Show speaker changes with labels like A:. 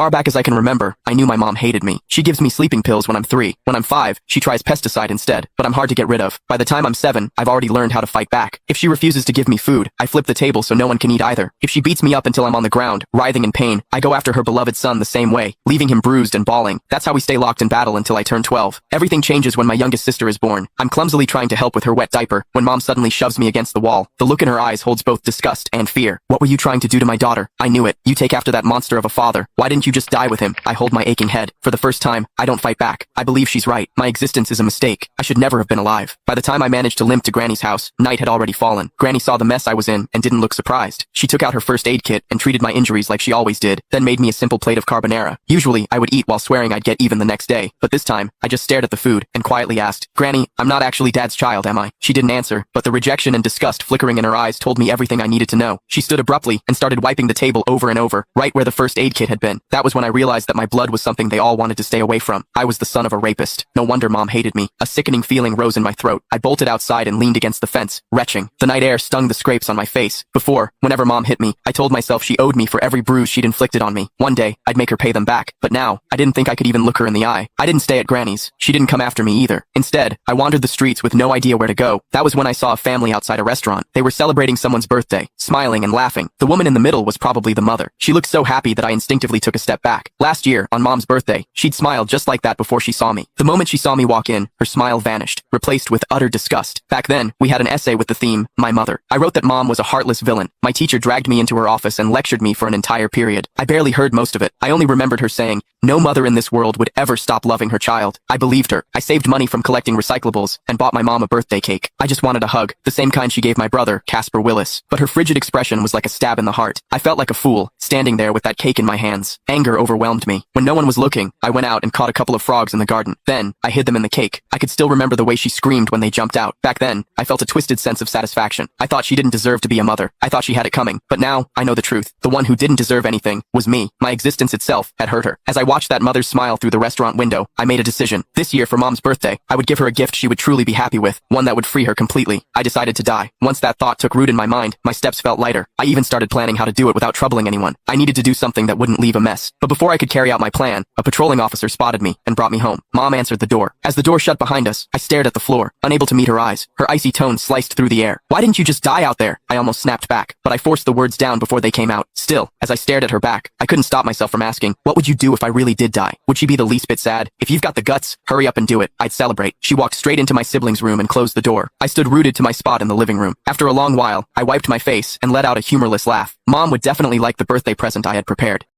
A: far back as I can remember, I knew my mom hated me. She gives me sleeping pills when I'm 3. When I'm 5, she tries pesticide instead, but I'm hard to get rid of. By the time I'm 7, I've already learned how to fight back. If she refuses to give me food, I flip the table so no one can eat either. If she beats me up until I'm on the ground, writhing in pain, I go after her beloved son the same way, leaving him bruised and bawling. That's how we stay locked in battle until I turn 12. Everything changes when my youngest sister is born. I'm clumsily trying to help with her wet diaper, when mom suddenly shoves me against the wall. The look in her eyes holds both disgust and fear. What were you trying to do to my daughter? I knew it. You take after that monster of a father. Why didn't you just die with him? I hold my aching head. For the first time, I don't fight back. I believe she's right. My existence is a mistake. I should never have been alive. By the time I managed to limp to Granny's house, night had already fallen. Granny saw the mess I was in and didn't look surprised. She took out her first aid kit and treated my injuries like she always did, then made me a simple plate of carbonara. Usually, I would eat while swearing I'd get even the next day, but this time, I just stared at the food and quietly asked, "Granny, I'm not actually Dad's child, am I?" She didn't answer, but the rejection and disgust flickering in her eyes told me everything I needed to know. She stood abruptly and started wiping the table over and over, right where the first aid kit had been. That was when I realized that my blood was something they all wanted to stay away from. I was the son of a rapist. No wonder mom hated me. A sickening feeling rose in my throat. I bolted outside and leaned against the fence, retching. The night air stung the scrapes on my face. Before, whenever mom hit me, I told myself she owed me for every bruise she'd inflicted on me. One day, I'd make her pay them back. But now, I didn't think I could even look her in the eye. I didn't stay at Granny's. She didn't come after me either. Instead, I wandered the streets with no idea where to go. That was when I saw a family outside a restaurant. They were celebrating someone's birthday, smiling and laughing. The woman in the middle was probably the mother. She looked so happy that I instinctively took a step back. Last year, on mom's birthday, she'd smiled just like that before she saw me. The moment she saw me walk in, her smile vanished, replaced with utter disgust. Back then, we had an essay with the theme, My Mother. I wrote that mom was a heartless villain. My teacher dragged me into her office and lectured me for an entire period. I barely heard most of it. I only remembered her saying, "No mother in this world would ever stop loving her child." I believed her. I saved money from collecting recyclables and bought my mom a birthday cake. I just wanted a hug, the same kind she gave my brother, Casper Willis. But her frigid expression was like a stab in the heart. I felt like a fool, standing there with that cake in my hands. Anger overwhelmed me. When no one was looking, I went out and caught a couple of frogs in the garden. Then, I hid them in the cake. I could still remember the way she screamed when they jumped out. Back then, I felt a twisted sense of satisfaction. I thought she didn't deserve to be a mother. I thought she had it coming. But now, I know the truth. The one who didn't deserve anything was me. My existence itself had hurt her. As I watched that mother's smile through the restaurant window, I made a decision. This year for mom's birthday, I would give her a gift she would truly be happy with, one that would free her completely. I decided to die. Once that thought took root in my mind, my steps felt lighter. I even started planning how to do it without troubling anyone. I needed to do something that wouldn't leave a mess. But before I could carry out my plan, a patrolling officer spotted me and brought me home. Mom answered the door. As the door shut behind us, I stared at the floor, unable to meet her eyes. Her icy tone sliced through the air. "Why didn't you just die out there?" I almost snapped back, but I forced the words down before they came out. Still, as I stared at her back, I couldn't stop myself from asking, what would you do if I really did die? Would she be the least bit sad? "If you've got the guts, hurry up and do it. I'd celebrate." She walked straight into my sibling's room and closed the door. I stood rooted to my spot in the living room. After a long while, I wiped my face and let out a humorless laugh. Mom would definitely like the birthday present I had prepared.